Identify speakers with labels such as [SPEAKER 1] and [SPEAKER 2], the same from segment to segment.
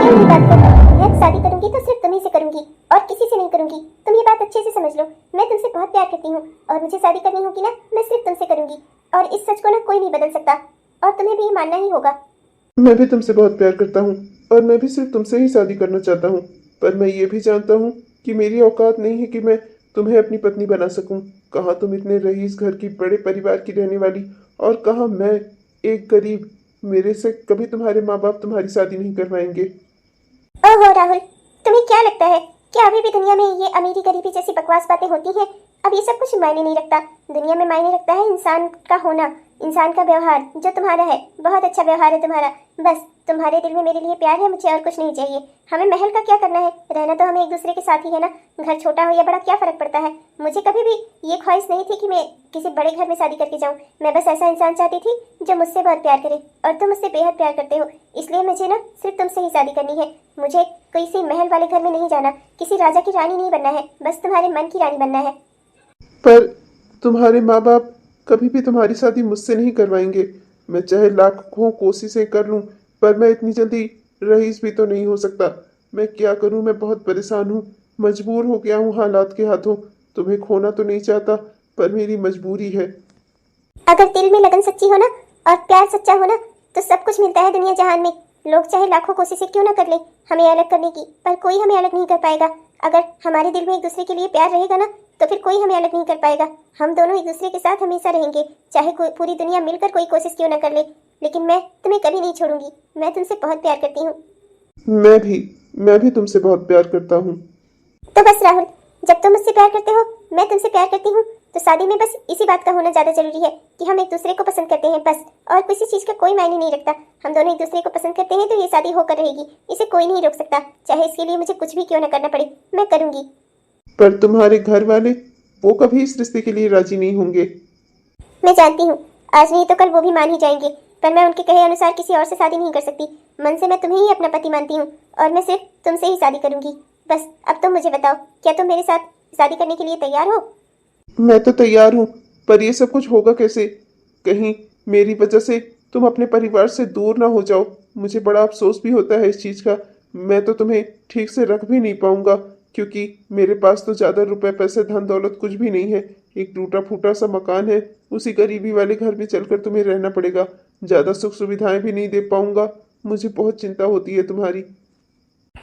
[SPEAKER 1] मेरी बात कर। मैं शादी करूंगी तो सिर्फ तुम्ही से करूंगी और किसी से नहीं करूंगी। तुम ये बात अच्छे से समझ लो। मैं तुमसे बहुत प्यार करती हूँ और मुझे शादी करनी होगी ना, मैं सिर्फ तुमसे करूंगी। और इस सच को ना कोई नहीं बदल सकता और तुम्हें भी ये मानना ही होगा।
[SPEAKER 2] मैं भी तुमसे बहुत प्यार करता हूँ और मैं भी सिर्फ तुमसे ही शादी करना चाहता हूँ। पर मैं ये भी जानता हूँ कि मेरी औकात नहीं है कि मैं तुम्हें अपनी पत्नी बना सकूं। कहाँ तुम इतने रईस घर की बड़े परिवार की रहने वाली, और कहाँ मैं एक गरीब। मेरे से कभी तुम्हारे माँ बाप तुम्हारी शादी नहीं करवाएंगे।
[SPEAKER 1] ओहो राहुल, तुम्हें क्या लगता है कि अभी भी दुनिया में ये अमीरी गरीबी जैसी बकवास बातें होती हैं? अब ये सब कुछ मायने नहीं रखता। दुनिया में मायने रखता है इंसान का होना, इंसान का व्यवहार। जो तुम्हारा है, बहुत अच्छा व्यवहार है तुम्हारा। बस तुम्हारे दिल में मेरे लिए प्यार है, मुझे और कुछ नहीं चाहिए। हमें महल का क्या करना है, रहना तो हमें एक दूसरे के साथ ही है ना। घर छोटा हो या बड़ा क्या फर्क पड़ता है। मुझे कभी भी ये ख्वाहिश नहीं थी कि मैं किसी बड़े घर में शादी करके जाऊं। मैं बस ऐसा इंसान चाहती थी जो मुझसे बहुत प्यार करे, और तुम मुझसे बेहद प्यार करते हो। इसलिए मुझे ना सिर्फ तुमसे ही शादी करनी है। मुझे किसी महल वाले घर में नहीं जाना, किसी राजा की रानी नहीं बनना है, बस तुम्हारे मन की रानी बनना है।
[SPEAKER 2] पर तुम्हारे माँ बाप कभी भी तुम्हारी शादी मुझसे नहीं करवाएंगे। मैं चाहे लाखों कोशिशें कर लूं, पर मैं इतनी जल्दी रईस भी तो नहीं हो सकता। मैं क्या करूं, मैं बहुत परेशान हूं। मजबूर हो गया हूं हालात के हाथों। तुम्हें खोना तो नहीं चाहता, पर मेरी मजबूरी है।
[SPEAKER 1] अगर दिल में लगन सच्ची हो ना और प्यार सच्चा हो ना, तो सब कुछ मिलता है दुनिया जहान में। लोग चाहे लाखों कोशिशें क्यों ना कर ले हमें अलग करने की, पर कोई हमें अलग नहीं कर पाएगा। अगर हमारे दिल में एक दूसरे के लिए प्यार रहेगा ना, तो फिर कोई हमें अलग नहीं कर पाएगा। हम दोनों एक दूसरे के साथ हमेशा रहेंगे, चाहे कोई पूरी दुनिया मिलकर कोई कोशिश क्यों ना कर ले। लेकिन मैं तुम्हें कभी नहीं छोड़ूंगी। मैं तुमसे बहुत प्यार करती हूँ।
[SPEAKER 2] मैं भी मैं भी तुमसे बहुत प्यार करता हूँ।
[SPEAKER 1] तो बस राहुल, जब तुम मुझसे प्यार करते हो, मैं तुमसे प्यार करती हूँ, तो शादी में बस इसी बात का होना ज्यादा जरूरी है कि हम एक दूसरे को पसंद करते हैं, बस। और किसी चीज का कोई मायने नहीं रखता। हम दोनों एक दूसरे को पसंद करते हैं तो ये शादी होकर रहेगी। इसे कोई नहीं रोक सकता, चाहे इसके लिए मुझे कुछ भी क्यों ना करना पड़े, मैं करूंगी।
[SPEAKER 2] पर तुम्हारे घर वाले, वो कभी इस रिश्ते के लिए राजी नहीं होंगे।
[SPEAKER 1] मैं जानती हूँ, आज नहीं तो कल वो भी मान ही जाएंगे, पर मैं उनके कहे अनुसार किसी और से शादी नहीं कर सकती। मन से मैं तुम्हें ही अपना पति मानती हूँ और मैं सिर्फ तुमसे ही शादी करूंगी। बस अब तुम मुझे बताओ, क्या तुम मेरे साथ शादी करने के लिए तैयार हो?
[SPEAKER 2] मैं तो तैयार हूँ, पर ये सब कुछ होगा कैसे? कहीं मेरी वजह से तुम अपने परिवार से दूर ना हो जाओ। मुझे बड़ा अफसोस भी होता है इस चीज़ का। मैं तो तुम्हें ठीक से रख भी नहीं पाऊंगा, क्योंकि मेरे पास तो ज़्यादा रुपए पैसे धन दौलत कुछ भी नहीं है। एक टूटा फूटा सा मकान है, उसी गरीबी वाले घर में चलकर तुम्हें रहना पड़ेगा। ज़्यादा सुख सुविधाएं भी नहीं दे पाऊंगा। मुझे बहुत चिंता होती है तुम्हारी।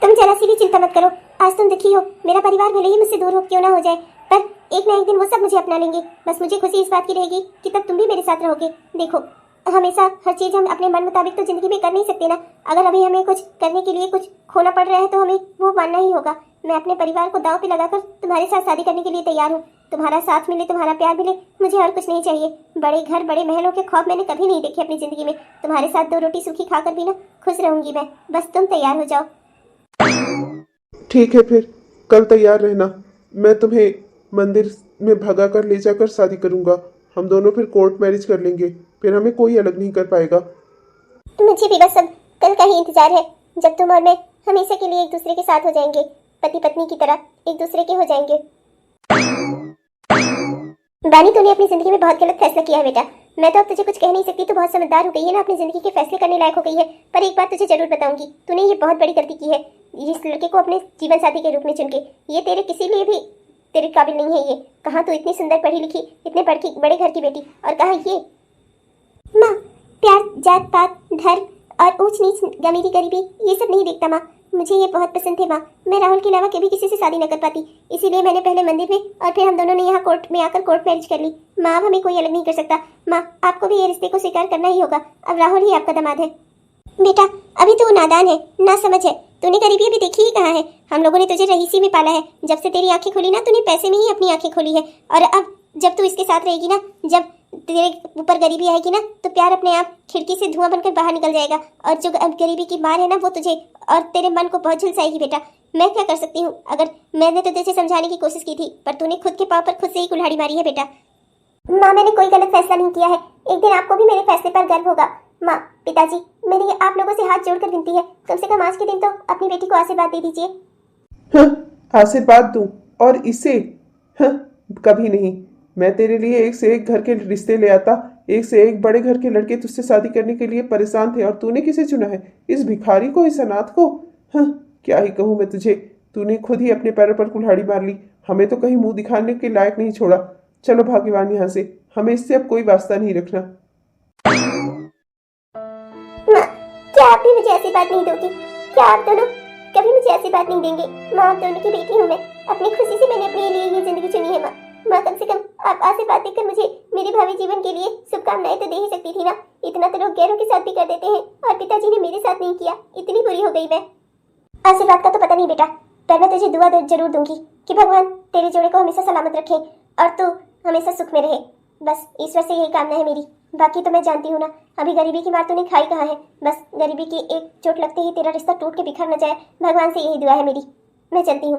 [SPEAKER 1] तुम जरा सी भी चिंता मत करो। आज तुम दुखी हो, मेरा परिवार भले ही मुझसे दूर हो क्यों ना हो जाए, पर एक ना एक दिन वो सब मुझे अपना लेंगे। बस मुझे खुशी इस बात की रहेगी कि तब तुम भी मेरे साथ रहोगे। देखो, हमेशा हर चीज हम अपने मन मुताबिक तो जिंदगी में कर नहीं सकते ना। अगर अभी हमें कुछ करने के लिए कुछ खोना पड़ रहा है तो हमें वो मानना ही होगा। मैं अपने परिवार को दांव पे लगाकर तुम्हारे साथ शादी करने के लिए तैयार हूँ। तुम्हारा साथ मिले, तुम्हारा प्यार मिले, मुझे और कुछ नहीं चाहिए। बड़े घर बड़े महलों के ख्वाब मैंने कभी नहीं देखे अपनी जिंदगी में। तुम्हारे साथ दो रोटी सूखी खाकर भी ना खुश रहूंगी मैं। बस तुम तैयार हो जाओ।
[SPEAKER 2] ठीक है फिर, कल तैयार रहना। मैं तुम्हें मंदिर में भगा कर ले जाकर शादी करूंगा। हम दोनों फिर कोर्ट मैरिज कर लेंगे। फिर हमें कोई अलग नहीं कर पाएगा।
[SPEAKER 1] मुझे भी बस अब कल का ही इंतजार है, जब तुम और मैं हमेशा के लिए एक दूसरे के साथ हो जाएंगे, पति पत्नी की तरह एक दूसरे के हो जाएंगे। बानी, तूने अपनी जिंदगी में बहुत गलत फैसला किया है बेटा। मैं तो अब तुझे कुछ कह नहीं सकती, तू बहुत समझदार हो गई है ना, अपनी जिंदगी के फैसले करने लायक हो गई है। पर एक बात तुझे जरूर बताऊंगी, तूने ये बहुत बड़ी गलती की है इस लड़के को अपने जीवन साथी के रूप में चुन के। ये तेरे किसी लिए भी तेरे काबिल नहीं है। ये कहाँ तू इतनी सुंदर पढ़ी लिखी, इतने बड़े घर की बेटी, और कहाँ ये। माँ, प्यार जात पात धर्म और ऊंच नीच अमीरी गरीबी ये सब नहीं देखता माँ। मुझे ये बहुत पसंद है माँ। मैं राहुल के अलावा कभी किसी से शादी न कर पाती, इसीलिए मैंने पहले मंदिर में और फिर हम दोनों ने यहाँ कोर्ट में आकर कोर्ट मैरिज कर ली। माँ, अब हमें कोई अलग नहीं कर सकता। माँ, आपको भी ये रिश्ते को स्वीकार करना ही होगा। अब राहुल ही आपका दामाद है। बेटा, अभी तो वो नादान है, ना समझ है। तूने गरीबी अभी देखी ही कहाँ है। हम लोगों ने तुझे रईसी में पाला है। जब से तेरी आंखें खुली ना, तूने पैसे में ही अपनी आंखें खोली है। और अब जब तू इसके साथ रहेगी ना, जब तेरे ऊपर गरीबी आएगी ना, तो प्यार अपने आप खिड़की से धुआं बनकर बाहर निकल जाएगा। और जो गरीबी की मार है ना, वो तुझे और तेरे मन को बहुत झुलसाएगी बेटा। मैं क्या कर सकती हूँ? अगर मैंने तो तुझे समझाने की कोशिश की थी, पर तूने खुद के पाँव पर खुद से ही कुल्हाड़ी मारी है बेटा। माँ, मैंने कोई गलत फैसला नहीं किया है। एक दिन आपको भी मेरे फैसले पर गर्व होगा। माँ, पिताजी, मेरी आप लोगों से हाथ जोड़कर विनती है, कम से कम आज के दिन तो अपनी बेटी को आशीर्वाद दे दीजिए।
[SPEAKER 2] हाँ, आशीर्वाद दूं? और इसे? हाँ, कभी नहीं। मैं तेरे लिए एक से एक घर के रिश्ते ले आता। एक से एक बड़े घर के लड़के तुझसे शादी करने के लिए परेशान थे, और तूने किसे चुना है? इस भिखारी को, इस अनाथ को? हाँ, क्या ही कहूँ मैं तुझे। तूने खुद ही अपने पैरों पर कुल्हाड़ी मार ली, हमें तो कहीं मुंह दिखाने के लायक नहीं छोड़ा। चलो भाग्यवान यहाँ से, हमें इससे अब कोई वास्ता नहीं रखना।
[SPEAKER 1] माँ, क्या आप भी मुझे ऐसी बात नहीं दोगी? क्या आप दोनों कभी मुझे ऐसी बात नहीं देंगे? माँ, आप दोनों की बेटी हूँ मैं, अपनी खुशी से मैंने अपने लिए ये जिंदगी चुनी है। माँ, माँ, कम से कम आप आशीर्वाद देकर मुझे मेरे भावी जीवन के लिए शुभकामनाएं तो दे ही सकती थी ना। इतना तो लोग गैरों के साथ भी कर देते हैं, और पिताजी ने मेरे साथ नहीं किया। इतनी बुरी हो गई मैं। आशीर्वाद का तो पता नहीं बेटा, पर मैं तुझे दुआ जरूर दूंगी कि भगवान तेरे जोड़े को हमेशा सलामत रखे और तू हमेशा सुख में रहे। बस ईश्वर से यही कामना है मेरी। बाकी तो मैं जानती हूँ ना, अभी गरीबी की मार तूने खाई कहाँ है। बस गरीबी की एक चोट लगते ही तेरा रिश्ता टूट के बिखर न जाए, भगवान से यही दुआ है मेरी। मैं चलती हूँ।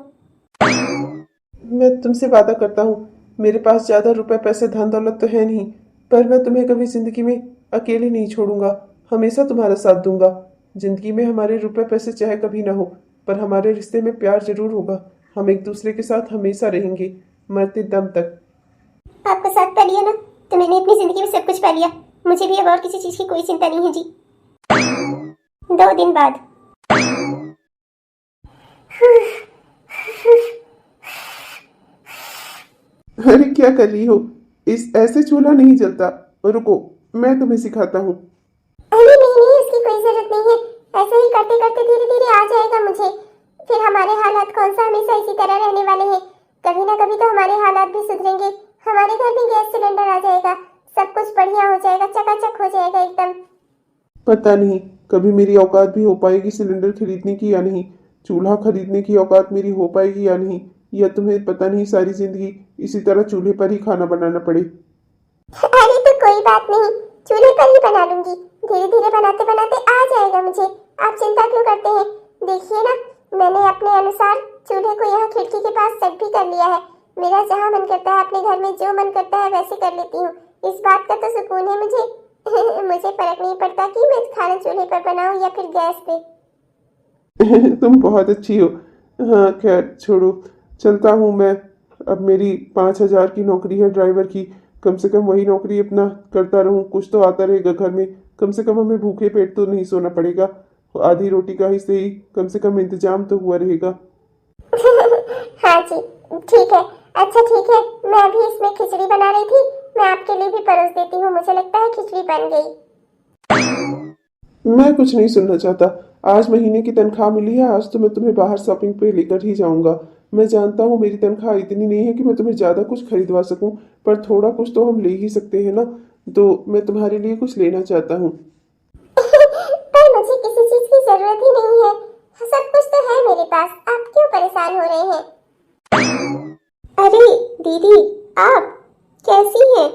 [SPEAKER 2] मैं तुमसे वादा करता हूँ, मेरे पास ज़्यादा रुपए पैसे धन दौलत तो है नहीं, पर मैं तुम्हें कभी ज़िंदगी में अकेले नहीं छोड़ूंगा। हमेशा तुम्हारा साथ दूंगा। ज़िंदगी में हमारे रुपए पैसे चाहे कभी ना हो, पर हमारे रिश्ते में प्यार जरूर होगा। हम एक दूसरे के साथ हमेशा रहेंगे, मरते दम तक।
[SPEAKER 1] आपका साथ पा लिया ना, तो मैंने अपनी जिंदगी में सब कुछ पा लिया। मुझे भी अब और किसी चीज की कोई चिंता नहीं है जी। 2 दिन बाद।
[SPEAKER 2] अरे क्या कर रही हो? इस ऐसे चूल्हा नहीं जलता। रुको, मैं तुम्हें सिखाता हूँ।
[SPEAKER 1] अरे नहीं नहीं, इसकी कोई जरूरत नहीं है। ऐसे ही करते करते धीरे धीरे आ जाएगा मुझे। फिर हमारे हालात कौन सा हमेशा इसी तरह रहने वाले हैं। कभी ना कभी तो हमारे हालात भी सुधरेंगे। हमारे घर में गैस सिलेंडर आ जाएगा, सब कुछ बढ़िया हो जाएगा, चकाचक हो जाएगा एकदम।
[SPEAKER 2] पता नहीं कभी मेरी औकात भी हो पाएगी सिलेंडर खरीदने की या नहीं, चूल्हा खरीदने की औकात मेरी हो पाएगी या नहीं, या तुम्हें पता नहीं सारी जिंदगी इसी तरह चूल्हे पर ही खाना बनाना पड़े।
[SPEAKER 1] अरे तो कोई बात नहीं, चूल्हे पर ही बना लूंगी। धीरे धीरे बनाते बनाते आ जाएगा मुझे। आप चिंता क्यों करते हैं? देखिए ना, मैंने अपने अनुसार चूल्हे को यहाँ खिड़की के पास सेट भी कर लिया है। मेरा जहाँ मन करता है अपने घर में जो मन करता है वैसे कर लेती हूँ। इस बात का तो सुकून है मुझे। मुझे फर्क नहीं पड़ता कि मैं खाना चूल्हे पर बनाऊं या फिर गैस पे।
[SPEAKER 2] तुम बहुत अच्छी हो। हाँ खैर छोड़ो, चलता हूँ मैं। अब मेरी 5,000 की नौकरी है ड्राइवर की, कम से कम वही नौकरी अपना करता रहूँ, कुछ तो आता रहेगा घर में। कम से कम हमें भूखे पेट तो नहीं सोना पड़ेगा। आधी रोटी का ही सही, कम से कम इंतजाम तो हुआ रहेगा।
[SPEAKER 1] हाँ जी, ठीक है। अच्छा ठीक है, मैं अभी इसमें खिचड़ी बना रही थी, मैं आपके लिए भी परोस देती हूँ। मुझे लगता है खिचड़ी बन गई।
[SPEAKER 2] मैं कुछ नहीं सुनना चाहता। आज महीने की तनख्वाह मिली है, आज तो मैं तुम्हें बाहर शॉपिंग पे लेकर ही जाऊंगा। मैं जानता हूँ मेरी तनख्वाह इतनी नहीं है कि मैं तुम्हें ज्यादा कुछ खरीदवा सकूं, पर थोड़ा कुछ तो हम ले ही सकते हैं ना। तो मैं तुम्हारे लिए कुछ लेना चाहता हूँ।
[SPEAKER 1] पर मुझे किसी चीज की जरूरत ही नहीं है, सब कुछ तो है मेरे पास। आप क्यों परेशान हो रहे हैं? अरे दीदी, आप कैसी हैं?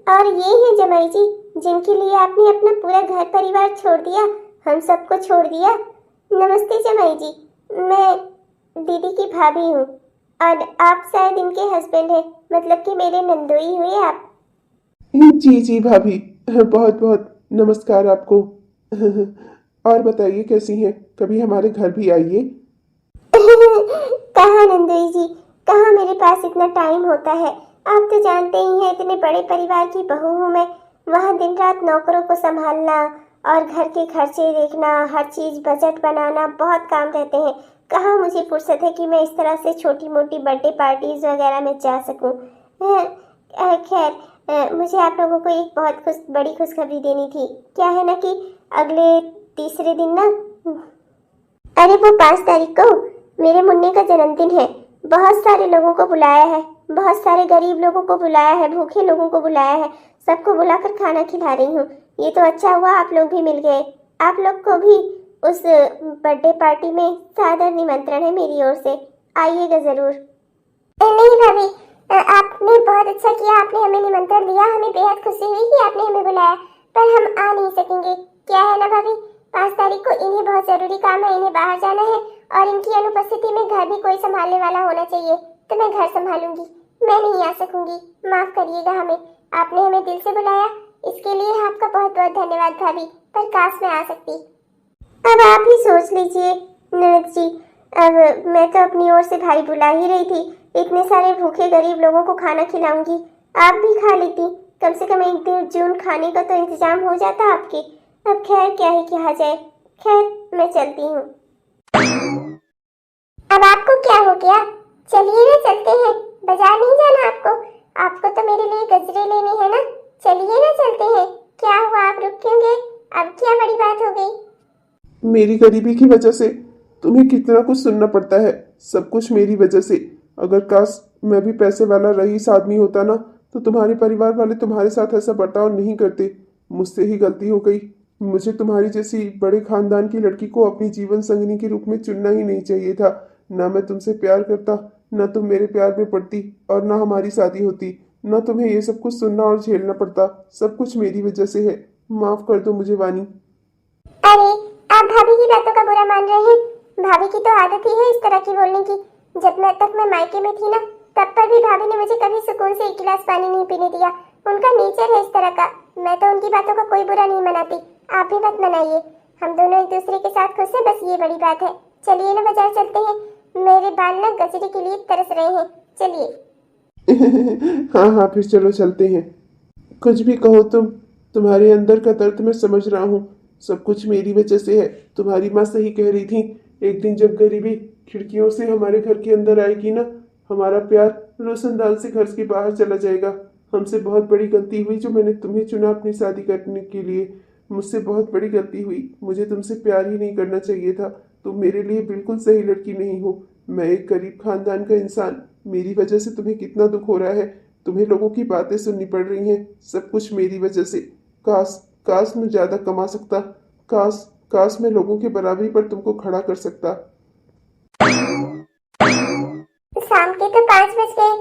[SPEAKER 1] और ये हैं जमाई जी, जिनके लिए आपने अपना पूरा घर परिवार छोड़ दिया, हम सबको छोड़ दिया। नमस्ते जमाई जी, मैं दीदी की भाभी हूँ, और आप शायद इनके हस्बैंड हैं, मतलब कि मेरे नंदोई हुए आप।
[SPEAKER 2] जी जी भाभी, बहुत बहुत नमस्कार आपको। और बताइए कैसी हैं? कभी हमारे घर भी आइए।
[SPEAKER 1] कहाँ नंदोई जी, कहाँ मेरे पास इतना टाइम होता है। आप तो जानते ही हैं, इतने बड़े परिवार की बहू हूँ मैं। वहाँ दिन रात नौकरों को संभालना और घर के खर्चे देखना, हर चीज बजट बनाना, बहुत काम रहते हैं। कहाँ मुझे फुर्सत है कि मैं इस तरह से छोटी मोटी बर्थडे पार्टीज वगैरह में जा सकूँ। खैर, मुझे आप लोगों को एक बहुत बड़ी खुशखबरी देनी थी। क्या है ना कि अगले तीसरे दिन ना, अरे वो 5 तारीख को मेरे मुन्ने का जन्मदिन है। बहुत सारे लोगों को बुलाया है, बहुत सारे गरीब लोगों को बुलाया है, भूखे लोगों को बुलाया है, सबको बुलाकर खाना खिला रही हूँ। ये तो अच्छा हुआ आप लोग भी मिल गए। आप लोग को भी उस बर्थडे पार्टी में सादर निमंत्रण है मेरी ओर से, आइएगा जरूर। नहीं भाभी, आपने बहुत अच्छा किया, आपने हमें निमंत्रण दिया। हमें बेहद खुशी हुई कि आपने हमें बुलाया, पर हम आ नहीं सकेंगे। क्या है ना भाभी, 5 तारीख को इन्हें बहुत जरूरी काम है, इन्हें बाहर जाना है, और इनकी अनुपस्थिति में घर भी कोई संभालने वाला होना चाहिए। तो मैं घर संभालूंगी, मैं नहीं आ सकूंगी। माफ करिएगा हमें, आपने हमें दिल से बुलाया, इसके लिए आपका बहुत बहुत धन्यवाद भाभी। पर काश मैं आ सकती। अब आप ही सोच लीजिए ननद जी, अब मैं तो अपनी ओर से भाई बुला ही रही थी। इतने सारे भूखे गरीब लोगों को खाना खिलाऊंगी, आप भी खा लेती। कम से कम 1 जून खाने का तो इंतजाम हो जाता आपके। अब खैर क्या ही कहा जाए। खैर मैं चलती हूँ। आपको क्या हो गया? चलिए ना, चलते हैं। बाजार नहीं जाना आपको? आपको तो मेरे लिए गजरे लेने हैं ना। चलिए ना, चलते हैं। क्या हुआ, आप रुक क्यों गए? अब क्या बड़ी बात हो गई?
[SPEAKER 2] मेरी गरीबी की वजह से तुम्हें कितना कुछ सुनना पड़ता है, सब कुछ मेरी वजह से। अगर काश मैं भी पैसे वाला रईस आदमी होता ना, तो तुम्हारे परिवार वाले तुम्हारे साथ ऐसा बर्ताव नहीं करते। मुझसे ही गलती हो गई। मुझे तुम्हारी जैसी बड़े खानदान की लड़की को अपनी जीवन संगिनी के रूप में चुनना ही नहीं चाहिए था। ना मैं तुमसे प्यार करता, ना तुम मेरे प्यार में पड़ती, और ना हमारी शादी होती। ना तुम्हें ये सब कुछ सुनना और झेलना पड़ता। सब कुछ मेरी वजह से है। माफ कर दो मुझे वानी।
[SPEAKER 1] अरे, आप भाभी की बातों का बुरा मान रहे हैं? भाभी की तो आदत ही है इस तरह की बोलने की। जब मैं मायके में थी ना, तब पर भी भाभी ने मुझे कभी सुकून से एक गिलास पानी नहीं पीने दिया। उनका नेचर है इस तरह का। मैं तो उनकी बातों का कोई बुरा नहीं मनाती। आप भी मत मनाइए। हम दोनों एक दूसरे के साथ खुश हैं, बस ये बड़ी बात है। चलिए ना, बाजार चलते हैं। मेरे बाल ना गजरे के लिए तरस रहे हैं। चलिए।
[SPEAKER 2] हाँ हाँ, फिर चलो चलते हैं। कुछ भी कहो तुम, तुम्हारे अंदर का दर्द मैं समझ रहा हूँ। सब कुछ मेरी वजह से है। तुम्हारी माँ सही कह रही थी। एक दिन जब गरीबी खिड़कियों से हमारे घर के अंदर आएगी ना, हमारा प्यार रोशनदान से घर के बाहर चला जाएगा। हमसे बहुत बड़ी गलती हुई जो मैंने तुम्हें चुना अपनी शादी करने के लिए। मुझसे बहुत बड़ी गलती हुई। मुझे तुमसे प्यार ही नहीं करना चाहिए था। तुम मेरे लिए बिल्कुल सही लड़की नहीं हो। मैं एक गरीब खानदान का इंसान। मेरी वजह से तुम्हें कितना दुख हो रहा है। तुम्हें लोगों की बातें सुननी पड़ रही हैं। सब कुछ मेरी वजह से। काश काश मैं ज्यादा कमा सकता। काश काश मैं लोगों के बराबरी पर तुमको खड़ा कर सकता।
[SPEAKER 1] शाम के तो 5 बज गए।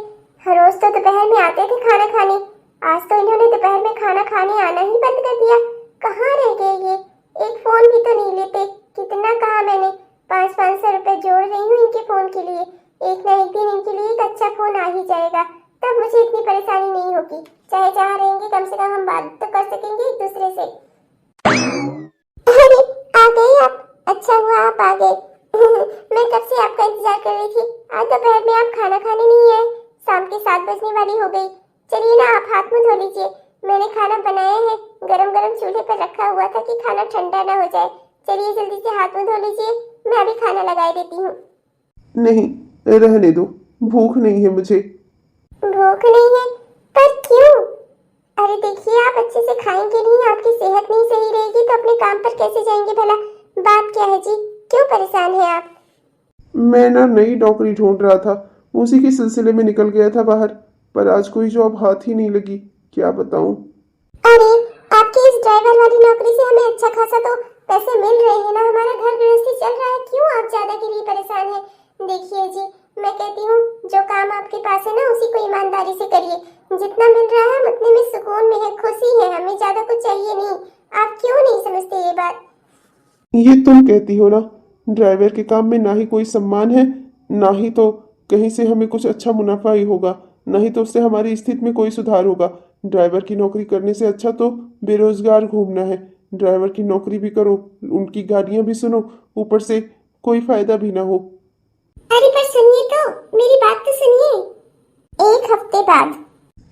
[SPEAKER 1] हर रोज तो दोपहर में आते थे खाना खाने। आज तो इन्होंने दोपहर में खाना खाने आना ही बंद कर दिया। कहाँ रह गए ये? एक फोन भी तो नहीं लेते। कितना कहा मैंने, 500 रुपए जोड़ रही हूँ इनके फोन के लिए। एक ना एक दिन इनके लिए एक अच्छा फोन आ ही जाएगा, तब मुझे इतनी परेशानी नहीं होगी। चाहे जहाँ रहेंगे, कम से कम हम बात तो कर सकेंगे एक दूसरे से। अरे, आ गए आप? अच्छा हुआ आप आ गए। मैं कब से आपका इंतजार कर रही थी। आज दोपहर में आप खाना खाने नहीं आए। शाम के 7 बजने वाली हो गई। चलिए ना, आप हाथ मुंह धो लीजिए। मैंने खाना बनाया है, गरम गरम चूल्हे पर रखा हुआ था कि खाना ठंडा ना हो जाए। चलिए जल्दी से हाथ मुंह धो लीजिए, मैं अभी खाना लगाई देती हूँ।
[SPEAKER 2] नहीं, रहने दो। भूख नहीं है मुझे।
[SPEAKER 1] भूख नहीं है? पर क्यों? अरे देखिए, आप अच्छे से खाएंगे नहीं, आपकी सेहत नहीं सही रहेगी तो अपने काम पर कैसे जाएंगे भला? बात क्या है जी, क्यों परेशान है आप?
[SPEAKER 2] मैं ना नई नौकरी ढूंढ रहा था, उसी के सिलसिले में निकल गया था बाहर। पर आज कोई जॉब हाथ ही नहीं लगी। क्या बताऊं।
[SPEAKER 1] अरे, आपकी इस ड्राइवर वाली नौकरी से हमें अच्छा खासा तो पैसे मिल रहे हैं ना, हमारा घर गृहस्थी चल रहा है। क्यों आप ज्यादा के लिए परेशान हैं? देखिए जी, मैं कहती हूँ जो काम आपके पास है ना, उसी को ईमानदारी से करिए। जितना मिल रहा है हम उतने में सुकून में है, खुशी है, हमें ज्यादा कुछ चाहिए नहीं। आप क्यों नहीं समझते ये बात?
[SPEAKER 2] ये तुम कहती हो ना, ड्राइवर के काम में ना ही कोई सम्मान है, ना ही तो कहीं से हमें कुछ अच्छा मुनाफा ही होगा, ना ही तो उससे हमारी स्थिति में कोई सुधार होगा। ड्राइवर की नौकरी करने से अच्छा तो बेरोजगार घूमना है। ड्राइवर की नौकरी भी करो, उनकी गालियां भी सुनो, ऊपर से कोई फायदा भी ना हो।
[SPEAKER 1] अरे पर सुनिए तो, मेरी बात तो सुनिए। एक हफ्ते बाद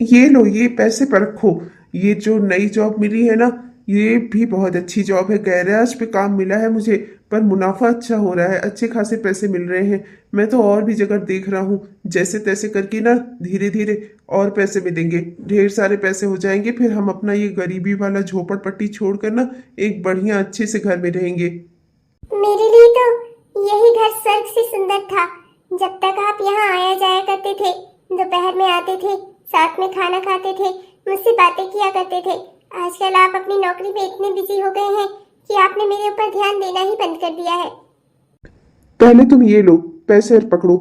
[SPEAKER 2] ये लो, ये पैसे पर रखो। ये जो नई जॉब मिली है ना, ये भी बहुत अच्छी जॉब है। गैराज पे काम मिला है मुझे, पर मुनाफा अच्छा हो रहा है, अच्छे खासे पैसे मिल रहे हैं। मैं तो और भी जगह देख रहा हूँ, जैसे तैसे करके ना धीरे धीरे और पैसे मिलेंगे, ढेर सारे पैसे हो जाएंगे। फिर हम अपना ये गरीबी वाला झोपड़पट्टी छोड़कर ना एक बढ़िया अच्छे से घर में रहेंगे।
[SPEAKER 1] मेरे लिए तो यही घर स्वर्ग से सुंदर था। जब तक आप यहाँ आया जाया करते थे, दोपहर में आते थे, साथ में खाना खाते थे, मुझसे बातें किया करते थे। आजकल आप अपनी नौकरी में इतने बिजी हो गए हैं कि आपने मेरे ऊपर ध्यान देना ही बंद कर दिया है।
[SPEAKER 2] पहले तुम ये लो, पैसे पकड़ो।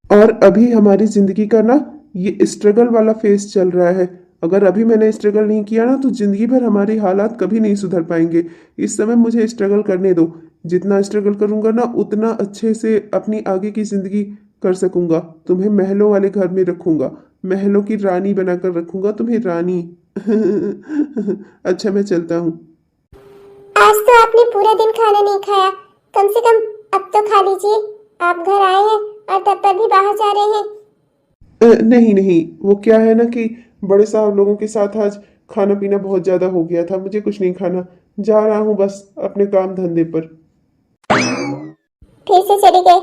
[SPEAKER 2] और अभी हमारी जिंदगी का ना ये स्ट्रगल वाला फेज चल रहा है। अगर अभी मैंने स्ट्रगल नहीं किया ना, तो जिंदगी भर हमारे हालात कभी नहीं सुधर पाएंगे। इस समय मुझे स्ट्रगल करने दो। जितना स्ट्रगल करूंगा ना, उतना अच्छे से अपनी आगे की जिंदगी कर सकूंगा। तुम्हें महलों वाले घर में रखूंगा, महलों की रानी बनाकर रखूंगा तुम्हें, रानी। अच्छा, मैं चलता हूँ।
[SPEAKER 1] आज तो आपने पूरा दिन खाना नहीं खाया, कम से कम अब तो खा लीजिए। आप घर आए हैं और तब पर भी बाहर जा रहे हैं।
[SPEAKER 2] नहीं नहीं, वो क्या है ना कि बड़े साहब लोगों के साथ आज खाना पीना बहुत ज्यादा हो गया था। मुझे कुछ नहीं खाना, जा रहा हूँ बस अपने काम धंधे पर।
[SPEAKER 1] फिर से चले गए।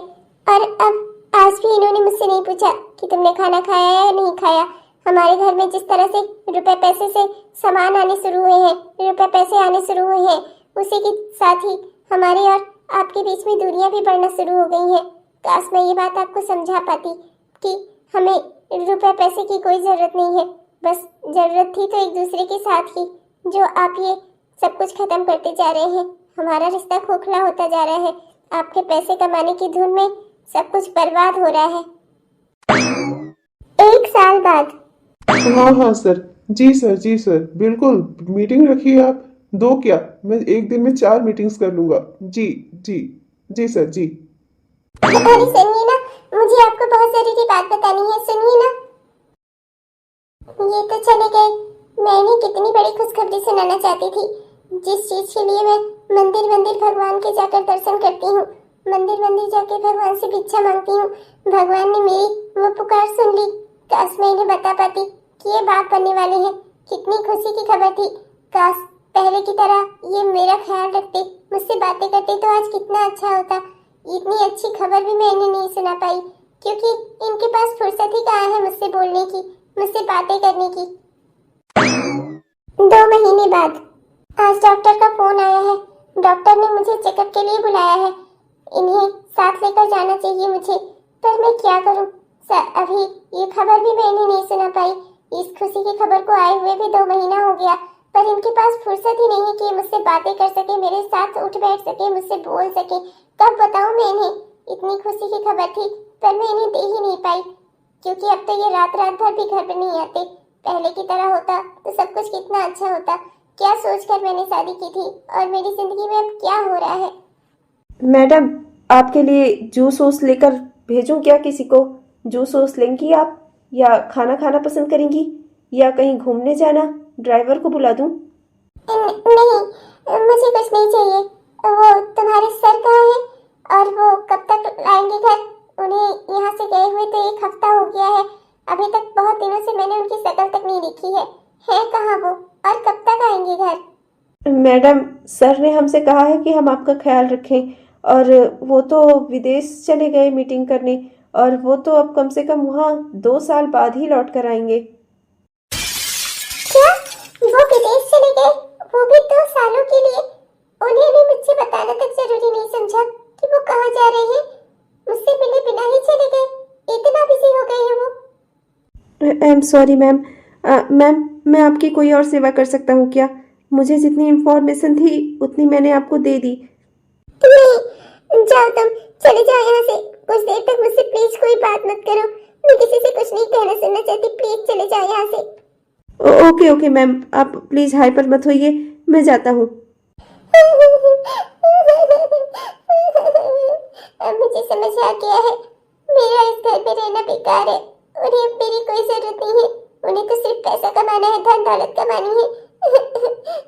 [SPEAKER 1] और अब आज भी इन्होंने मुझसे नहीं पूछा कि तुमने खाना खाया या नहीं खाया। हमारे घर में जिस तरह से रुपए पैसे से सामान आने शुरू हुए हैं, रुपए पैसे आने शुरू हुए हैं, उसी के साथ ही हमारे और आपके बीच में दूरियां भी बढ़ना शुरू हो गई हैं। काश मैं ये बात आपको समझा पाती कि हमें रुपए पैसे की कोई जरूरत नहीं है, बस जरूरत थी तो एक दूसरे के साथ ही। जो आप ये सब कुछ खत्म करते जा रहे हैं, हमारा रिश्ता खोखला होता जा रहा है। आपके पैसे कमाने की धुन में सब कुछ बर्बाद हो रहा है। 1 साल बाद।
[SPEAKER 2] हाँ हाँ सर, जी सर, बिल्कुल मीटिंग रखिए आप। 2 क्या, मैं एक दिन में 4 मीटिंग्स कर लूंगा। जी जी, जी सर जी।
[SPEAKER 1] अरे सुनिए ना, मुझे आपको बहुत जरूरी बात बतानी है, सुनिए ना। ये तो चले गए, मैं इन्हें कितनी बड़ी खुशखबरी सुनाना चाहती थी। जिस चीज के लिए मैं मंदिर मंदिर भगवान के जाकर दर्शन करती हूँ, मंदिर मंदिर जाके भगवान से भिक्षा मांगती हूँ, भगवान ने मेरी वो पुकार सुन ली। काश मैं इन्हें बता पाती कि ये बाप बनने वाले हैं। कितनी खुशी की खबर थी। काश पहले की तरह ये मेरा ख्याल रखते, मुझसे बातें करते तो आज कितना अच्छा होता। इतनी अच्छी खबर भी मैं इन्हें नहीं सुना पाई क्योंकि इनके पास फुर्सत ही कहाँ है मुझसे बोलने की, मुझसे बातें करने की। 2 महीने बाद आज डॉक्टर का फोन आया है। डॉक्टर ने मुझे चेकअप के लिए बुलाया है। इन्हें साथ लेकर जाना चाहिए मुझे, पर मैं क्या करूं? अभी ये खबर भी मैं इन्हें नहीं सुना पाई। इस खुशी की खबर को आए हुए भी 2 महीना हो गया, पर इनके पास फुर्सत ही नहीं है कि मुझसे बातें कर सके, मेरे साथ उठ बैठ सके, मुझसे बोल सके। कब बताऊं मैं इन्हें? इतनी खुशी की खबर थी पर मैं इन्हें दे ही नहीं पाई क्योंकि अब तो ये रात रात भर भी घर पर नहीं आते। पहले की तरह होता तो सब कुछ कितना अच्छा होता। क्या सोचकर मैंने शादी की थी और मेरी जिंदगी में अब क्या हो रहा है?
[SPEAKER 3] मैडम, आपके लिए जूस वूस लेकर भेजूं क्या किसी को? जूस वूस लेंगी आप, या खाना खाना पसंद करेंगी, या कहीं घूमने जाना? ड्राइवर को बुला दूं?
[SPEAKER 1] नहीं, मुझे कुछ नहीं चाहिए। वो तुम्हारे सर कहाँ हैं और वो कब तक आएंगे घर? उन्हें यहाँ से गए हुए तो 1 हफ्ता हो गया है। अभी तक बहुत दिनों से मैंने उनकी शक्ल तक नहीं देखी है। कहाँ वो और कब तक आएंगे घर?
[SPEAKER 3] मैडम, सर ने हमसे कहा है कि हम आपका ख्याल रखें, और वो तो विदेश चले गए मीटिंग करने, और वो तो अब कम से कम वहाँ 2 साल बाद ही लौट कर आएंगे।
[SPEAKER 1] क्या? वो विदेश चले गए, वो भी 2 सालों के लिए? उन्हें भी मुझसे बताना तक जरूरी नहीं समझा कि वो कहाँ जा रहे हैं? मुझसे मिले बिना ही चले गए। इतना बिजी हो गए हैं वो।
[SPEAKER 3] I am sorry ma'am. Ma'am, मैं आपकी कोई और सेवा कर सकता हूँ क्या? मुझे जितनी इन्फॉर्मेशन थी उतनी मैंने आपको दे दी।
[SPEAKER 1] नहीं, जाओ तुम, चले जाओ यहाँ से। कुछ देर तक मुझसे प्लीज कोई बात मत करो। मैं किसी से कुछ नहीं कहना सुनना चाहती। प्लीज चले जाओ यहाँ से।
[SPEAKER 3] ओके ओके मैम, आप प्लीज हाइपर मत होइए, मैं जाता हूँ।
[SPEAKER 1] अब मुझे समझ आ गया है, मेरा इस घर में रहना बेकार है। उन्हें अब मेरी कोई जरूरत नहीं है। उन्हें तो सिर्फ पैसा कमाना है, धन दौलत कमानी है।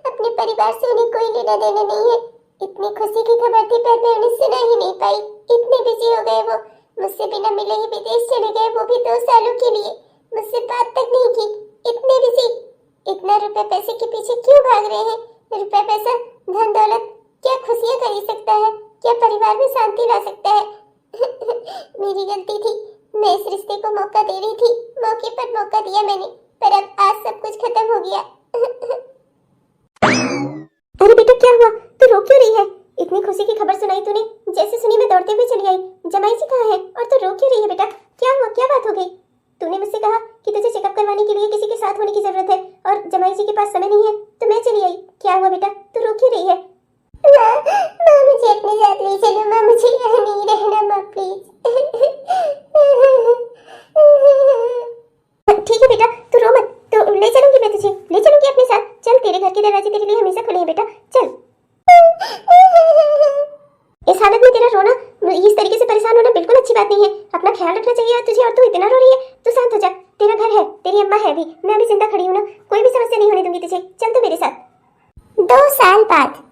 [SPEAKER 1] अपने परिवार से उन्हें कोई लेना देना नहीं है। इतनी खुशी की खबर थी पर मैं उन्हें सुना ही नहीं पाई। इतने बिजी हो गए वो, मुझसे बिना मिले ही विदेश चले गए, वो भी 2 सालों के लिए। मुझसे बात तक नहीं की। इतने बिजी। इतना रुपए पैसे के पीछे क्यों भाग रहे हैं? रुपए पैसा, धन दौलत क्या खुशियां खरीद सकता है? क्या परिवार में शांति ला सकता है? मेरी गलती थी। मैं इस रिश्ते को मौका दे रही थी, मौके पर मौका दिया मैंने, पर अब आज सब कुछ खत्म हो गया। अरे बेटा, क्या हुआ? तू रो क्यों रही है? इतनी खुशी की खबर सुनाई तूने, जैसे सुनी मैं दौड़ते हुए चली आई। जमाई जी कहाँ है और तू रो क्यों रही है बेटा? क्या हुआ? क्या बात हो गई? तूने मुझसे कहा कि तुझे चेकअप करवाने के लिए किसी के साथ होने की जरूरत है और जमाई जी के पास समय नहीं है, तो मैं चली आई। क्या हुआ बेटा? तू रो क्यों रही है? माँ, मुझे अपने साथ ले चलो माँ, मुझे यहाँ नहीं रहना माँ, प्लीज। ठीक है बेटा, तू रो मत, तो ले चलूंगी मैं तुझे, ले चलूंगी अपने साथ। चल, तेरे घर के दरवाजे तेरे लिए हमेशा खुले हैं बेटा, चल। इस हालत में तेरा रोना, इस तरीके से परेशान होना बिल्कुल अच्छी बात नहीं है। अपना ख्याल रखना चाहिए तुझे, और तू इतना रो रही है। तू शांत हो जा, तेरा घर है, तेरी अम्मा है भी, मैं भी जिंदा खड़ी हूँ ना, कोई भी समस्या नहीं होने दूंगी तुझे। चल तू मेरे साथ। 2 साल बाद।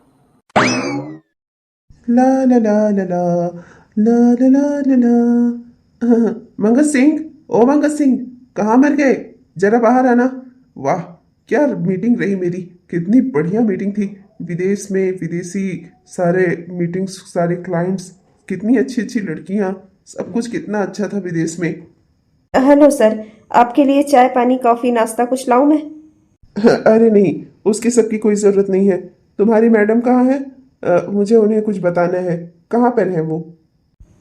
[SPEAKER 2] ला ला ला ला ला ला ला ला ला ला। मंगत सिंह, ओ मंगत सिंह, कहाँ मर गए? जरा बाहर आना। वाह, क्या मीटिंग रही मेरी, कितनी बढ़िया मीटिंग थी। विदेश में विदेशी सारे मीटिंग्स, सारे क्लाइंट्स, कितनी अच्छी अच्छी लड़कियां, सब कुछ कितना अच्छा था विदेश में।
[SPEAKER 3] हेलो सर, आपके लिए चाय पानी कॉफी नाश्ता कुछ लाऊं मैं?
[SPEAKER 2] अरे नहीं, उसकी सबकी कोई ज़रूरत नहीं है। तुम्हारी मैडम कहाँ है? मुझे उन्हें कुछ बताना है। कहाँ पर है वो?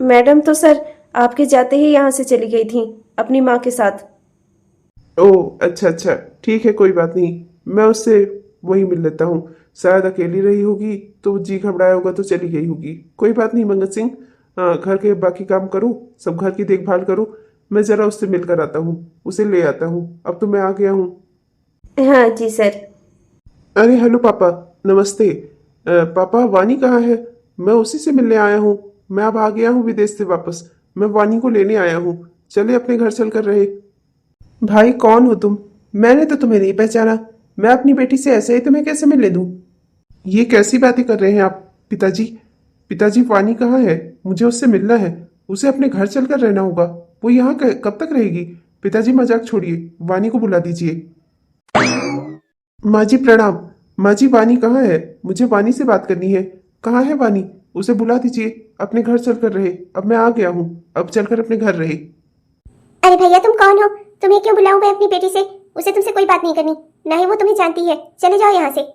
[SPEAKER 3] मैडम तो सर आपके जाते ही यहाँ से चली गई थी अपनी माँ के साथ।
[SPEAKER 2] ओह अच्छा अच्छा, ठीक है कोई बात नहीं, मैं उससे वही मिल लेता हूँ। शायद अकेली रही होगी तो जी घबराया होगा तो चली गई होगी। कोई बात नहीं मंगत सिंह, घर के बाकी काम करूँ, सब घर की देखभाल करूँ। मैं ज़रा उससे मिलकर आता हूँ, उसे ले आता हूँ। अब तो मैं आ गया हूँ।
[SPEAKER 3] हाँ जी सर।
[SPEAKER 2] अरे हेलो पापा, नमस्ते। पापा वानी कहाँ है? मैं उसी से मिलने आया हूँ। मैं अब आ गया हूँ विदेश से वापस। मैं वानी को लेने आया हूँ। चले अपने घर चल कर रहे। भाई कौन हो तुम? मैंने तो तुम्हें नहीं पहचाना। मैं अपनी बेटी से ऐसे ही तुम्हें कैसे मिलने दूं? ये कैसी बातें कर रहे हैं आप पिताजी? पिताजी वानी कहाँ है? मुझे उससे मिलना है। उसे अपने घर चलकर रहना होगा। वो यहाँ कब तक रहेगी? पिताजी मजाक छोड़िए, वानी को बुला दीजिए। माँ जी प्रणाम। माँ जी वानी कहाँ है? मुझे वानी से बात करनी है। कहाँ है वानी? उसे बुला दीजिए, अपने घर चलकर रहे। अब मैं आ गया हूँ, अब चलकर अपने घर रहे।
[SPEAKER 1] अरे भैया तुम कौन हो? तुम्हें क्यों बुलाऊं मैं अपनी बेटी से? उसे तुमसे कोई बात नहीं करनी, ना ही वो तुम्हें जानती है। चले जाओ यहाँ से।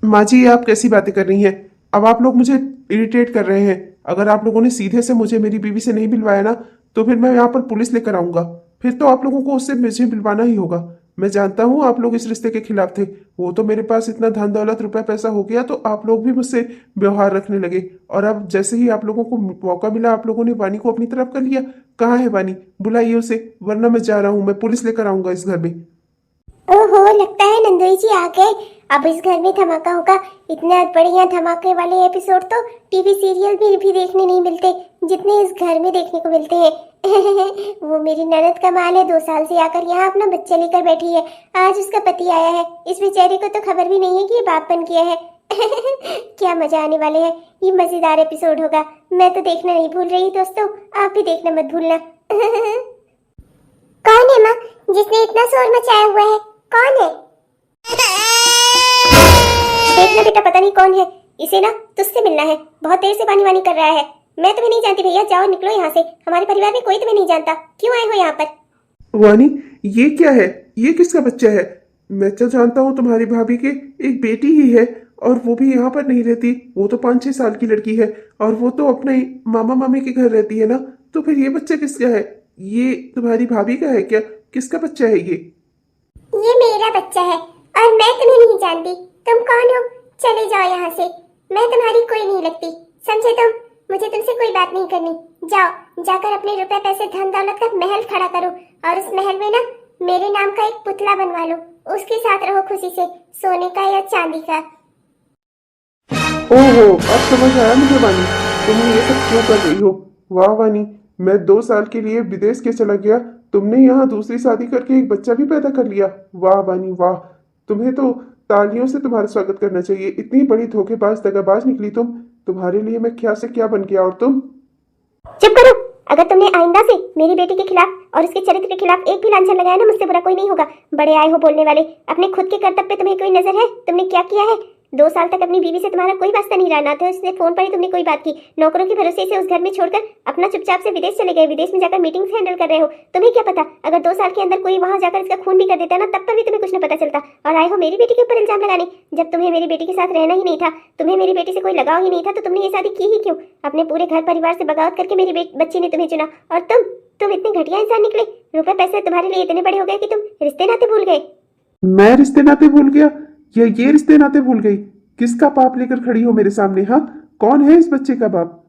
[SPEAKER 2] माँ जी ये आप कैसी बातें कर रही हैं? अब आप लोग मुझे इरिटेट कर रहे हैं। अगर आप लोगों ने सीधे से मुझे मेरी बीवी से नहीं मिलवाया ना, तो फिर मैं यहाँ पर पुलिस लेकर आऊंगा। फिर तो आप लोगों को उससे मुझे मिलवाना ही होगा। मैं जानता हूँ आप लोग इस रिश्ते के खिलाफ थे। वो तो मेरे पास इतना धन दौलत रुपया पैसा हो गया तो आप लोग भी मुझसे व्यवहार रखने लगे। और अब जैसे ही आप लोगों को मौका मिला, आप लोगों ने वानी को अपनी तरफ कर लिया। कहाँ है वानी? बुलाइए उसे, वरना मैं जा रहा हूँ। मैं पुलिस लेकर आऊंगा इस घर में।
[SPEAKER 1] ओहो, लगता है नंदोई जी आ गए। अब इस घर में धमाका होगा। इतने बढ़िया धमाके वाले एपिसोड तो टीवी सीरियल में भी देखने नहीं मिलते जितने इस घर में देखने को मिलते हैं। वो मेरी ननद कमाल है, 2 साल से आकर यहाँ अपना बच्चा लेकर बैठी है। आज उसका पति आया है। इस बेचारे को तो खबर भी नहीं है कि ये बाप बन गया है। क्या मजा आने वाले है। ये मजेदार एपिसोड होगा। मैं तो देखना नहीं भूल रही दोस्तों, आप भी देखना मत भूलना। कौन है माँ जिसने इतना शोर मचाया हुआ है? कौन है? देखना बेटा, पता नहीं कौन है। इसे ना तुझसे मिलना है। बहुत देर से वानी वानी कर रहा है। मैं तुम्हें नहीं जानती भैया, जाओ निकलो यहाँ से। हमारे परिवार में कोई तुम्हें नहीं जानता। क्यों आए हो यहाँ पर?
[SPEAKER 2] वानी, ये क्या है? ये किसका बच्चा है? मैं तो जानता हूँ तुम्हारी भाभी के एक बेटी ही है, और वो भी यहाँ पर नहीं रहती। वो तो 5-6 साल की लड़की है, और वो तो अपने मामा मामी के घर रहती है ना। तो फिर ये बच्चा किसका है? ये तुम्हारी भाभी का है क्या? किसका बच्चा है
[SPEAKER 1] ये मेरा बच्चा है और मैं तुम्हें नहीं जानती। तुम कौन हो? चले जाओ यहाँ से। मैं तुम्हारी कोई नहीं लगती, समझे तुम? मुझे तुमसे कोई बात नहीं करनी। जाओ, जाकर अपने रुपए पैसे धन दौलत का महल खड़ा करो, और उस महल में ना मेरे नाम का एक पुतला बनवा लो। उसके साथ रहो खुशी से, सोने का या चांदी का।
[SPEAKER 2] ओहो, अब समझ आया मुझे वानी, तुम ये सब क्यों कर रही हो। वाह वानी, मैं 2 साल के लिए विदेश के चला गया, तुमने यहाँ दूसरी शादी करके एक बच्चा भी पैदा कर लिया। वाह वानी वाह, तुम्हें तो तालियों से तुम्हारा स्वागत करना चाहिए। इतनी बड़ी धोखेबाज दगाबाज निकली तुम। तुम्हारे लिए मैं क्या से क्या बन गया। और तुम
[SPEAKER 1] चुप करो। अगर तुमने आइंदा से मेरी बेटी के खिलाफ और उसके चरित्र के खिलाफ एक भी लांछन लगाया ना, मुझसे बुरा कोई नहीं होगा। बड़े आए हो बोलने वाले। अपने खुद के कर्तव्य पे तुम्हें कोई नजर है? तुमने क्या किया है? 2 साल तक अपनी बीवी से तुम्हारा कोई वास्ता नहीं रहा, ना तो उसने फोन पर ही तुमने कोई बात की। नौकरों के भरोसे से उस घर में छोड़कर अपना चुपचाप से विदेश चले गए। विदेश में जाकर मीटिंग्स हैंडल कर रहे हो। तुम्हें क्या पता, अगर 2 साल के अंदर कोई वहां जाकर इसका खून भी कर देता ना, तब पर भी तुम्हें कुछ न पता चलता। और आए हो मेरी बेटी के ऊपर इल्जाम लगाने, जब तुम्हें मेरी बेटी के साथ रहना ही नहीं था, तुम्हें मेरी बेटी से कोई लगाव ही नहीं था, तो तुमने ये शादी की ही क्यों? अपने पूरे घर परिवार से बगावत करके मेरी बच्ची ने तुम्हें चुना। और तुम इतने घटिया इंसान निकले। रुपए पैसे तुम्हारे लिए इतने बड़े हो गए कि तुम रिश्ते नाते भूल गए।
[SPEAKER 2] मैं रिश्ते नाते भूल गया या ये रिश्ते नाते भूल गई? किसका पाप लेकर खड़ी हो मेरे सामने? हाँ, कौन है इस बच्चे का बाप?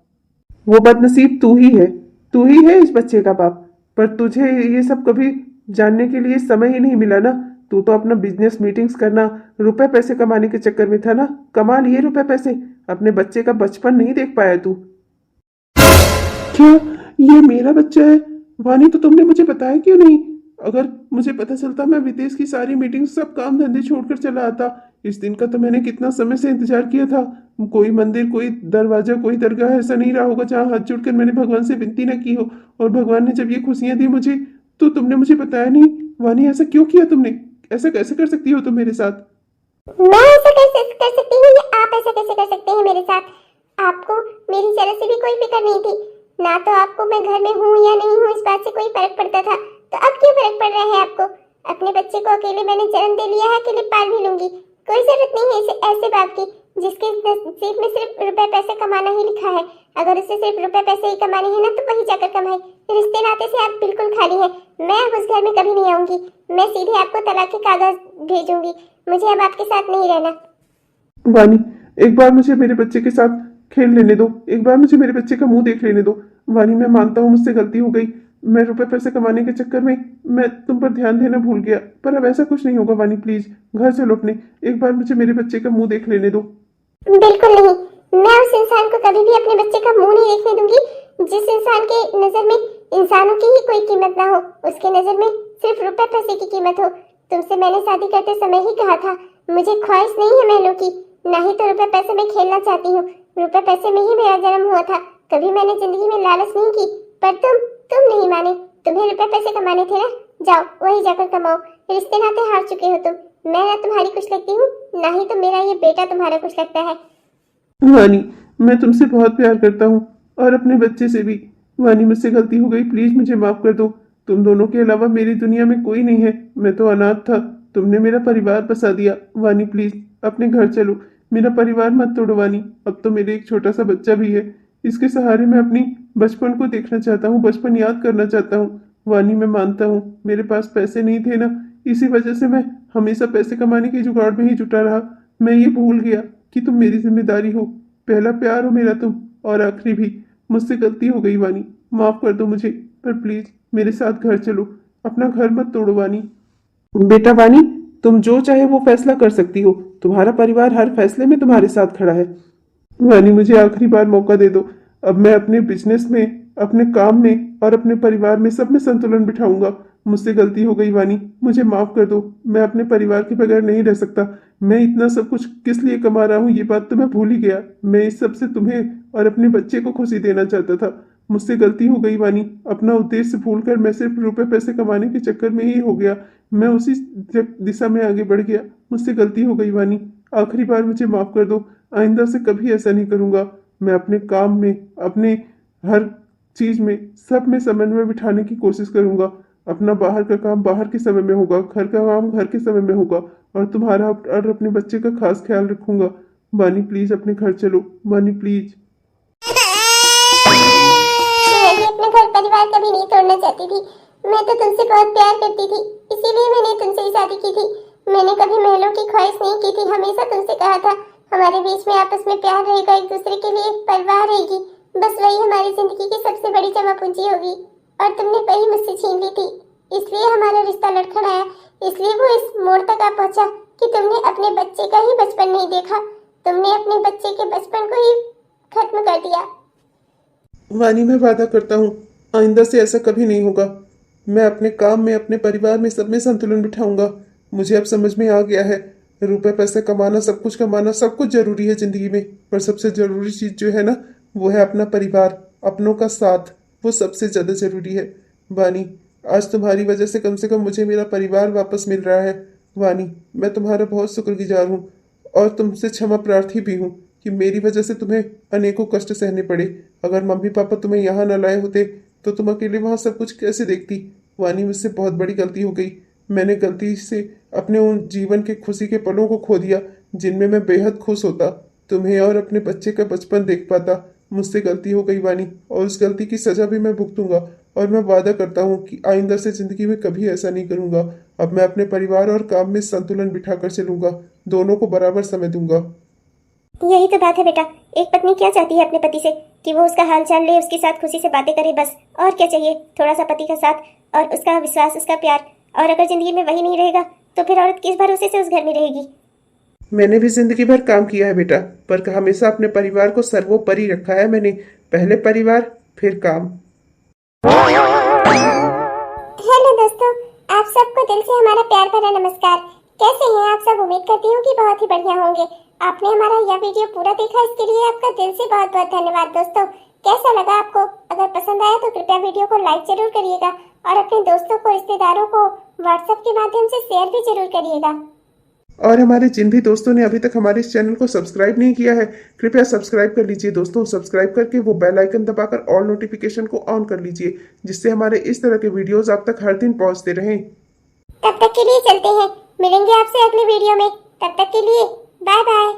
[SPEAKER 2] वो बदनसीब तू ही है, तू ही है इस बच्चे का बाप। पर तुझे ये सब कभी जानने के लिए समय ही नहीं मिला ना। तू तो अपना बिजनेस मीटिंग्स करना, रुपए पैसे कमाने के चक्कर में था ना। कमा लिए रुपए पैसे, अपने बच्चे का बचपन नहीं देख पाया तू। क्या ये मेरा बच्चा है? वानी, तो तुमने मुझे बताया क्यों नहीं? अगर मुझे पता चलता, मैं विदेश की सारी मीटिंग सब काम धंधे छोड़कर चला आता। इस दिन का तो मैंने कितना समय से इंतजार किया था। कोई मंदिर, कोई दरवाजा, कोई दरगाह ऐसा नहीं रहा होगा जहाँ हाथ जोड़कर मैंने भगवान से विनती न की हो। और भगवान ने जब ये खुशियां दी मुझे, तो तुमने मुझे बताया नहीं। वानी, ऐसा क्यों किया तुमने? ऐसा कैसे कर सकती हो तुम मेरे साथ?
[SPEAKER 1] मैं ऐसा कैसे कर सकती हूँ या आप ऐसा कैसे कर सकते हैं मेरे साथ? आपको मेरी जरा से भी कोई फिक्र नहीं थी। ना तो आपको मैं घर में हूँ या नहीं हूँ इस बात से कोई फर्क पड़ता था, तो अब क्यों फर्क पड़ रहा है आपको? अपने बच्चे को अकेले मैंने जन्म दे लिया है, अकेले पाल भी लूंगी। कोई जरूरत नहीं है इसे ऐसे बात की जिसके नसीब में सिर्फ रुपए पैसे कमाना ही लिखा है। अगर उसे सिर्फ रुपए पैसे ही कमाने हैं ना तो वही जाकर कमाए। रिश्ते नाते से आप बिल्कुल खाली हैं। मैं अब उस घर में कभी नहीं आऊंगी। मैं सीधे आपको तलाक के कागज भेजूंगी। मुझे अब आपके साथ नहीं रहना।
[SPEAKER 2] वानी, एक बार मुझे मेरे बच्चे के साथ खेल लेने दो, एक बार मुझे मेरे बच्चे का मुंह देख लेने दो। वानी, मैं मानता हूँ मुझसे गलती हो गई। मैं रुपए पैसे कमाने के चक्कर में मैं तुम पर ध्यान देना भूल गया, पर अब ऐसा कुछ नहीं होगा। वानी प्लीज घर चलो अपने, एक बार मुझे मेरे बच्चे का मुंह देख लेने दो।
[SPEAKER 1] बिल्कुल नहीं। मैं उस इंसान को कभी भी अपने बच्चे का मुंह नहीं देखने दूंगी जिस इंसान के नजर में इंसानों की ही कोई कीमत ना हो, उसके नजर में सिर्फ रुपए पैसे की कीमत हो। तुमसे मैंने शादी करते समय ही कहा था मुझे ख्वाहिश नहीं है महलों की, ना ही तो रुपए पैसे में खेलना चाहती हूँ। रुपए पैसे में ही मेरा जन्म हुआ था, कभी मैंने जिंदगी में लालच नहीं की। पर तुम नहीं माने। तुम्हें रुपए पैसे कमाने थे ना, जाओ वही जाकर कमाओ। रिश्ते नाते हार चुके हो तुम। मैं ना तुम्हारी कुछ लगती हूँ, ना ही तो मेरा ये बेटा तुम्हारा कुछ लगता है।
[SPEAKER 2] वानी, मैं तुमसे बहुत प्यार करता हूँ और अपने बच्चे से भी। वानी, मुझसे गलती हो गई, प्लीज मुझे माफ कर दो। तुम दोनों के अलावा मेरी दुनिया में कोई नहीं है। मैं तो अनाथ था, तुमने मेरा परिवार बसा दिया। वानी प्लीज अपने घर चलो, मेरा परिवार मत तोड़ो। वानी, अब तो मेरे एक छोटा सा बच्चा भी है, इसके सहारे मैं अपनी बचपन को देखना चाहता हूँ, बचपन याद करना चाहता हूँ। वानी, मैं मानता हूँ मेरे पास पैसे नहीं थे ना, इसी वजह से मैं हमेशा पैसे कमाने के जुगाड़ में ही जुटा रहा। मैं ये भूल गया कि तुम मेरी जिम्मेदारी हो, पहला प्यार हो मेरा तुम, और आखिरी भी। मुझसे गलती हो गई वानी, माफ कर दो मुझे, पर प्लीज मेरे साथ घर चलो, अपना घर मत तोड़ो। वानी बेटा, वानी तुम जो चाहे वो फैसला कर सकती हो, तुम्हारा परिवार हर फैसले में तुम्हारे साथ खड़ा है। वानी, मुझे आखिरी बार मौका दे दो। अब मैं अपने बिजनेस में, अपने काम में और अपने परिवार में सब में संतुलन बिठाऊंगा। मुझसे गलती हो गई वानी, मुझे माफ कर दो। मैं अपने परिवार के बगैर नहीं रह सकता। मैं इतना सब कुछ किस लिए कमा रहा हूँ ये बात तो मैं भूल ही गया। मैं इस सब से तुम्हें और अपने बच्चे को खुशी देना चाहता था। मुझसे गलती हो गई वानी, अपना उद्देश्य भूलकर मैं सिर्फ रुपए पैसे कमाने के चक्कर में ही हो गया। मैं उसी दिशा में आगे बढ़ गया। मुझसे गलती हो गई वानी, आखिरी बार मुझे माफ कर दो। आइंदा से कभी ऐसा नहीं करूंगा। मैं अपने काम में, अपने हर चीज में, सब में समन्वय बिठाने की कोशिश करूंगा। अपना बाहर का काम बाहर के समय में होगा, घर का काम घर के समय में होगा, और तुम्हारा और अपने बच्चे का खास ख्याल रखूंगा। वानी प्लीज अपने घर चलो, वानी प्लीज।
[SPEAKER 1] मैं भी अपना घर परिवार कभी नहीं तोड़ना चाहती थी। मैं तो तुमसे बहुत प्यार करती थी, इसीलिए मैंने तुमसे ही शादी की थी। मैंने कभी महलों की ख्वाहिश नहीं की थी। हमेशा तुमसे कहा था हमारे बीच में आपस में प्यार रहेगा, एक दूसरे के लिए परवाह रहेगी। बस वही हमारी जिंदगी की सबसे बड़ी जमा पूंजी होगी, और तुमने वही मुझसे छीन ली थी। इसलिए हमारा रिश्ता लड़खड़ाया, इसलिए वो इस मोड़ तक आ पहुंचा कि तुमने अपने बच्चे का ही बचपन नहीं देखा। तुमने अपने बच्चे के बचपन को ही खत्म कर दिया।
[SPEAKER 2] वानी, मैं वादा करता हूँ आइंदा से ऐसा कभी नहीं होगा। मैं अपने काम में, अपने परिवार में, सब में संतुलन बिठाऊंगा। मुझे अब समझ में आ गया है, रुपए पैसे कमाना, सब कुछ कमाना, सब कुछ जरूरी है जिंदगी में, पर सबसे जरूरी चीज जो है ना, वो है अपना परिवार, अपनों का साथ। वो सबसे ज्यादा जरूरी है। वानी, आज तुम्हारी वजह से कम मुझे मेरा परिवार वापस मिल रहा है। वानी, मैं तुम्हारा बहुत शुक्रगुजार हूँ और तुमसे क्षमा प्रार्थी भी हूँ कि मेरी वजह से तुम्हें अनेकों कष्ट सहने पड़े। अगर मम्मी पापा तुम्हें यहाँ न लाए होते तो तुम अकेले वहाँ सब कुछ कैसे देखती। वानी, मुझसे बहुत बड़ी गलती हो गई। मैंने गलती से अपने उन जीवन के खुशी के पलों को खो दिया जिनमें मैं बेहद खुश होता, तुम्हें और अपने बच्चे का बचपन देख पाता। मुझसे गलती हो गई वानी, और उस गलती की सजा भी मैं भुगतूंगा, और मैं वादा करता हूँ कि आइंदा से जिंदगी में कभी ऐसा नहीं करूंगा। अब मैं अपने परिवार और काम में संतुलन बिठाकर चलूंगा, दोनों को बराबर समय दूंगा।
[SPEAKER 1] यही तो बात है बेटा। एक पत्नी क्या चाहती है अपने पति से कि वो उसका हालचाल ले, उसके साथ खुशी से बातें करे, बस। और क्या चाहिए? थोड़ा सा पति का साथ और उसका विश्वास, उसका प्यार। और अगर जिंदगी में वही नहीं रहेगा तो फिर औरत किस भरोसे से उस घर में रहेगी?
[SPEAKER 2] मैंने भी जिंदगी भर काम किया है बेटा, पर हमेशा अपने परिवार को सर्वोपरि रखा है मैंने। पहले परिवार, फिर काम।
[SPEAKER 1] हेलो दोस्तों, आप सबको दिल से हमारा प्यार भरा नमस्कार। कैसे हैं आप सब? उम्मीद करती हूँ कि बहुत ही बढ़िया होंगे। आपने हमारा यह वीडियो पूरा देखा, इसके लिए आपका दिल से बहुत बहुत धन्यवाद। दोस्तों, कैसा लगा आपको? अगर पसंद आया तो कृपया वीडियो को लाइक जरूर करिएगा, और अपने दोस्तों को, रिश्तेदारों को व्हाट्सएप के माध्यम से शेयर भी जरूर करिएगा।
[SPEAKER 2] और हमारे जिन भी दोस्तों ने अभी तक हमारे इस चैनल को सब्सक्राइब नहीं किया है, कृपया सब्सक्राइब कर लीजिए दोस्तों। सब्सक्राइब करके वो बेल आइकन दबाकर ऑल नोटिफिकेशन को ऑन कर लीजिए, जिससे हमारे इस तरह के वीडियोस आप तक हर दिन पहुंचते रहें।
[SPEAKER 1] तब तक के लिए चलते हैं, मिलेंगे आपसे अगले वीडियो में। तब तक के लिए बाय बाय।